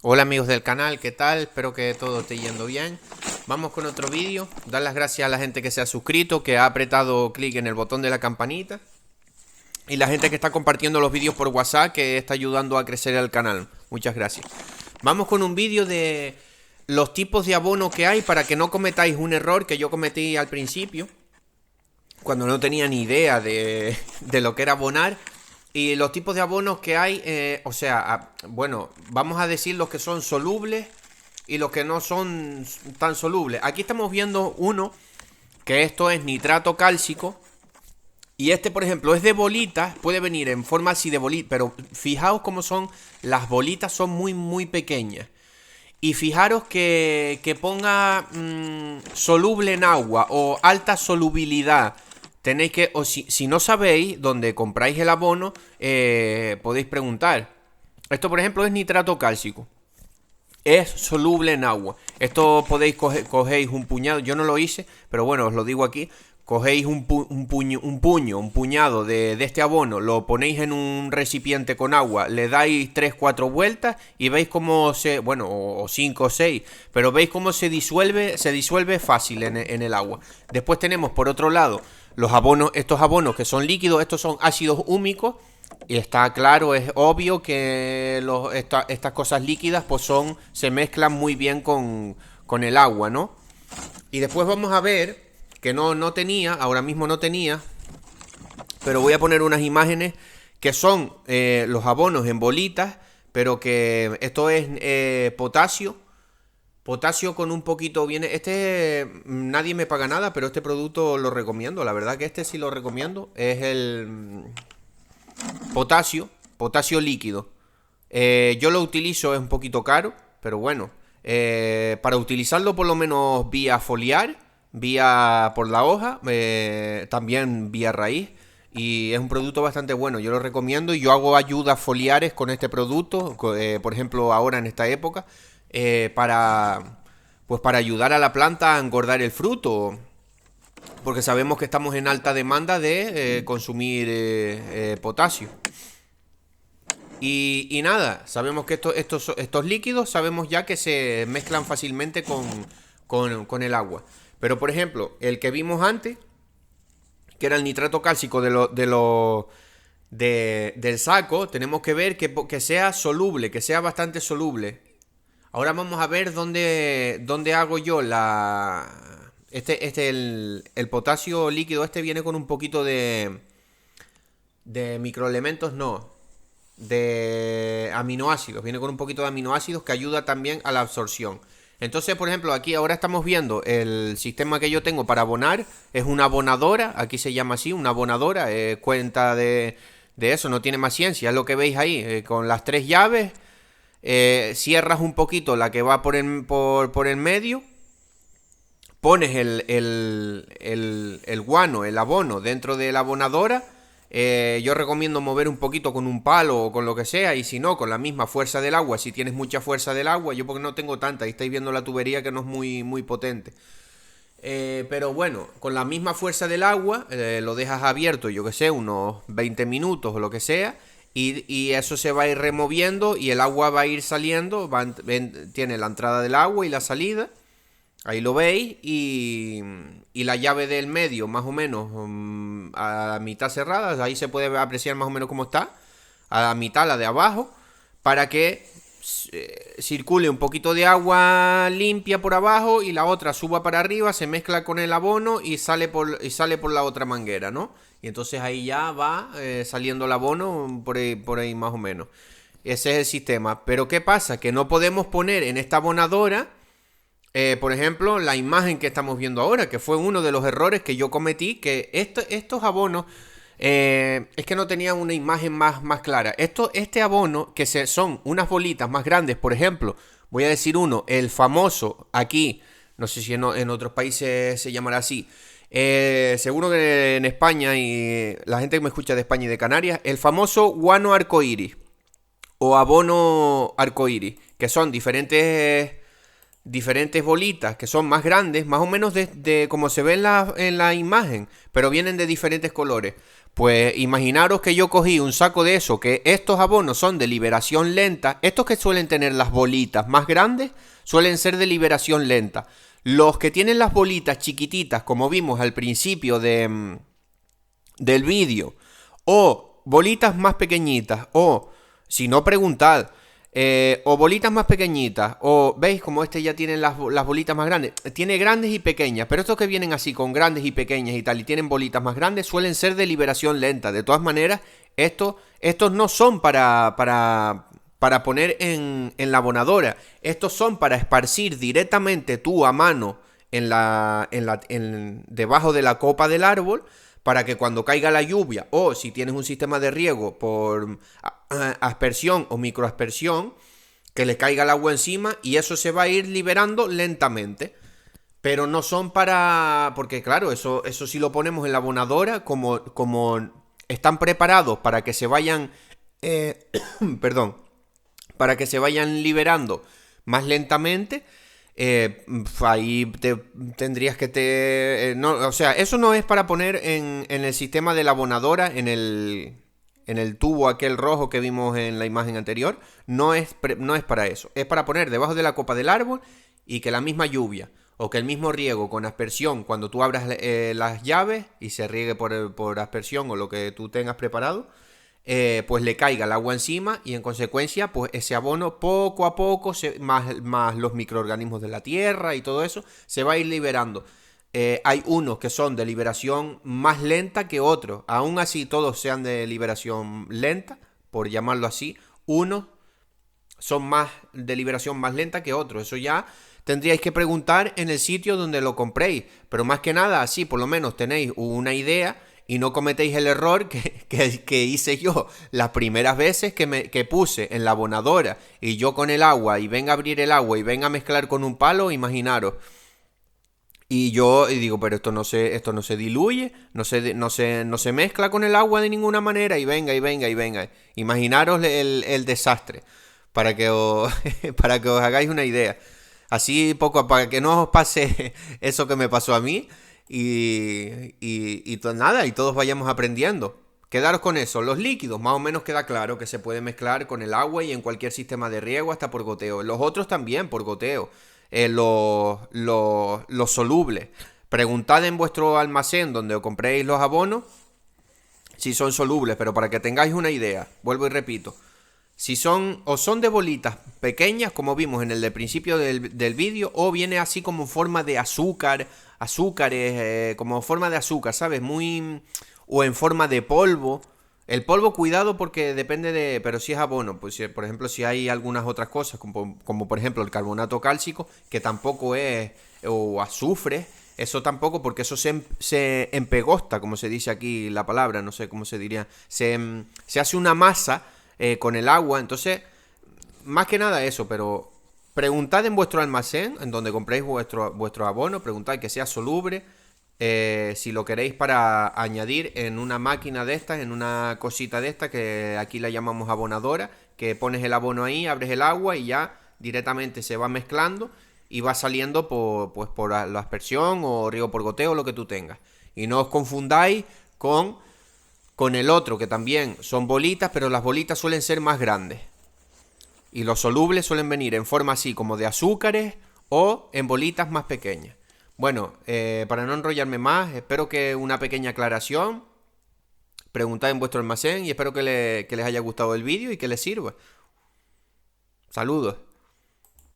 Hola amigos del canal, ¿qué tal? Espero que todo esté yendo bien. Vamos con otro vídeo. Dar las gracias a la gente que se ha suscrito, que ha apretado clic en el botón de la campanita. Y la gente que está compartiendo los vídeos por WhatsApp, que está ayudando a crecer el canal. Muchas gracias. Vamos con un vídeo de los tipos de abono que hay para que no cometáis un error que yo cometí al principio, cuando no tenía ni idea de lo que era abonar. Y los tipos de abonos que hay, bueno, vamos a decir los que son solubles y los que no son tan solubles. Aquí estamos viendo uno que esto es nitrato cálcico. Y este, por ejemplo, es de bolitas, puede venir en forma así de bolita, pero fijaos cómo son, las bolitas son muy pequeñas. Y fijaros que ponga soluble en agua o alta solubilidad. Tenéis que, o si no sabéis dónde compráis el abono, podéis preguntar. Esto, por ejemplo, es nitrato cálcico. Es soluble en agua. Esto podéis cogéis un puñado. Yo no lo hice, pero bueno, os lo digo aquí. Cogéis un puñado de este abono, lo ponéis en un recipiente con agua, le dais 3-4 vueltas y veis cómo bueno, o 5 o 6, pero veis cómo se disuelve fácil en el agua. Después tenemos por otro lado los abonos, estos abonos que son líquidos, estos son ácidos húmicos. Y está claro, es obvio que estas cosas líquidas pues se mezclan muy bien con el agua, ¿no? Y después vamos a ver que no tenía, ahora mismo no tenía, pero voy a poner unas imágenes que son los abonos en bolitas, pero que esto es potasio con un poquito viene, nadie me paga nada, pero este producto lo recomiendo, la verdad que este sí lo recomiendo, es el potasio líquido. Yo lo utilizo, es un poquito caro, pero bueno, para utilizarlo por lo menos vía foliar, vía por la hoja, también vía raíz. Y es un producto bastante bueno, yo lo recomiendo. Y yo hago ayudas foliares con este producto, por ejemplo ahora en esta época, para ayudar a la planta a engordar el fruto. Porque sabemos que estamos en alta demanda de consumir potasio. Y nada, sabemos que estos líquidos sabemos ya que se mezclan fácilmente con el agua. Pero por ejemplo, el que vimos antes, que era el nitrato cálcico del saco, tenemos que ver que sea soluble, que sea bastante soluble. Ahora vamos a ver dónde hago yo el potasio líquido. Este viene con un poquito de microelementos, no, de aminoácidos. Viene con un poquito de aminoácidos que ayuda también a la absorción. Entonces, por ejemplo, aquí ahora estamos viendo el sistema que yo tengo para abonar. Es una abonadora, aquí se llama así, una abonadora. Cuenta de eso, no tiene más ciencia. Es lo que veis ahí, con las 3 llaves. Cierras un poquito la que va por el medio. Pones el guano, el abono dentro de la abonadora. Yo recomiendo mover un poquito con un palo o con lo que sea, y si no, con la misma fuerza del agua. Si tienes mucha fuerza del agua, yo porque no tengo tanta, y estáis viendo la tubería que no es muy potente. Pero bueno, con la misma fuerza del agua, lo dejas abierto, yo que sé, unos 20 minutos o lo que sea, y eso se va a ir removiendo y el agua va a ir saliendo. Tiene la entrada del agua y la salida. Ahí lo veis, y la llave del medio más o menos a la mitad cerrada, ahí se puede apreciar más o menos cómo está, a la mitad la de abajo, para que circule un poquito de agua limpia por abajo y la otra suba para arriba, se mezcla con el abono y sale por la otra manguera, ¿no? Y entonces ahí ya va saliendo el abono por ahí más o menos. Ese es el sistema. Pero ¿qué pasa? Que no podemos poner en esta abonadora por ejemplo, la imagen que estamos viendo ahora, que fue uno de los errores que yo cometí, que estos abonos, es que no tenían una imagen más clara. Este abono, que son unas bolitas más grandes, por ejemplo, voy a decir uno, el famoso aquí, no sé si en otros países se llamará así, seguro que en España, y la gente que me escucha de España y de Canarias, el famoso guano arcoíris o abono arcoíris, que son diferentes bolitas que son más grandes, más o menos de como se ve en la imagen, pero vienen de diferentes colores. Pues imaginaros que yo cogí un saco de eso, que estos abonos son de liberación lenta. Estos que suelen tener las bolitas más grandes suelen ser de liberación lenta. Los que tienen las bolitas chiquititas, como vimos al principio del vídeo, o bolitas más pequeñitas, o si no, preguntad, o bolitas más pequeñitas, o veis como este ya tiene las bolitas más grandes. Tiene grandes y pequeñas, pero estos que vienen así con grandes y pequeñas y tal, y tienen bolitas más grandes, suelen ser de liberación lenta. De todas maneras, estos no son para poner en la abonadora. Estos son para esparcir directamente tú a mano debajo de la copa del árbol, para que cuando caiga la lluvia, o si tienes un sistema de riego por aspersión o microaspersión, que le caiga el agua encima, y eso se va a ir liberando lentamente. Pero no son para... Porque claro, eso sí lo ponemos en la abonadora, como están preparados para que se vayan... perdón. Para que se vayan liberando más lentamente. Ahí tendrías que no, o sea, eso no es para poner en el sistema de la abonadora, en el tubo aquel rojo que vimos en la imagen anterior. No es para eso. Es para poner debajo de la copa del árbol, y que la misma lluvia o que el mismo riego con aspersión, cuando tú abras las llaves y se riegue por aspersión o lo que tú tengas preparado, pues le caiga el agua encima, y en consecuencia pues ese abono poco a poco, más los microorganismos de la tierra y todo eso, se va a ir liberando. Hay unos que son de liberación más lenta que otros. Aún así todos sean de liberación lenta, por llamarlo así, unos son más de liberación más lenta que otros. Eso ya tendríais que preguntar en el sitio donde lo compréis, pero más que nada así por lo menos tenéis una idea y no cometéis el error que hice yo las primeras veces que puse en la abonadora, y yo con el agua, y venga a abrir el agua y venga a mezclar con un palo, imaginaros. Y digo, pero esto no se diluye, no se mezcla con el agua de ninguna manera, y venga, y venga, y venga. Imaginaros el desastre, para que os hagáis una idea. Así para que no os pase eso que me pasó a mí, nada, y todos vayamos aprendiendo. Quedaros con eso. Los líquidos, más o menos queda claro que se puede mezclar con el agua y en cualquier sistema de riego, hasta por goteo. Los otros también por goteo. Los solubles. Preguntad en vuestro almacén donde os compréis los abonos si son solubles, pero para que tengáis una idea, vuelvo y repito. Si son de bolitas pequeñas, como vimos en el de principio del vídeo, o viene así como en forma de azúcares, como forma de azúcar, ¿sabes? O en forma de polvo. El polvo, cuidado, porque depende de... Pero si es abono, pues por ejemplo, si hay algunas otras cosas, como por ejemplo el carbonato cálcico, que tampoco es... O azufre, eso tampoco, porque eso se empegosta, como se dice aquí la palabra, no sé cómo se diría. Se hace una masa con el agua. Entonces, más que nada eso, pero preguntad en vuestro almacén, en donde compréis vuestro abono, preguntad que sea soluble, si lo queréis para añadir en una máquina de estas, en una cosita de estas, que aquí la llamamos abonadora, que pones el abono ahí, abres el agua y ya directamente se va mezclando y va saliendo por la aspersión o riego por goteo, lo que tú tengas. Y no os confundáis con el otro, que también son bolitas, pero las bolitas suelen ser más grandes. Y los solubles suelen venir en forma así como de azúcares, o en bolitas más pequeñas. Bueno, para no enrollarme más, espero que una pequeña aclaración. Preguntad en vuestro almacén y espero que les haya gustado el vídeo y que les sirva. Saludos.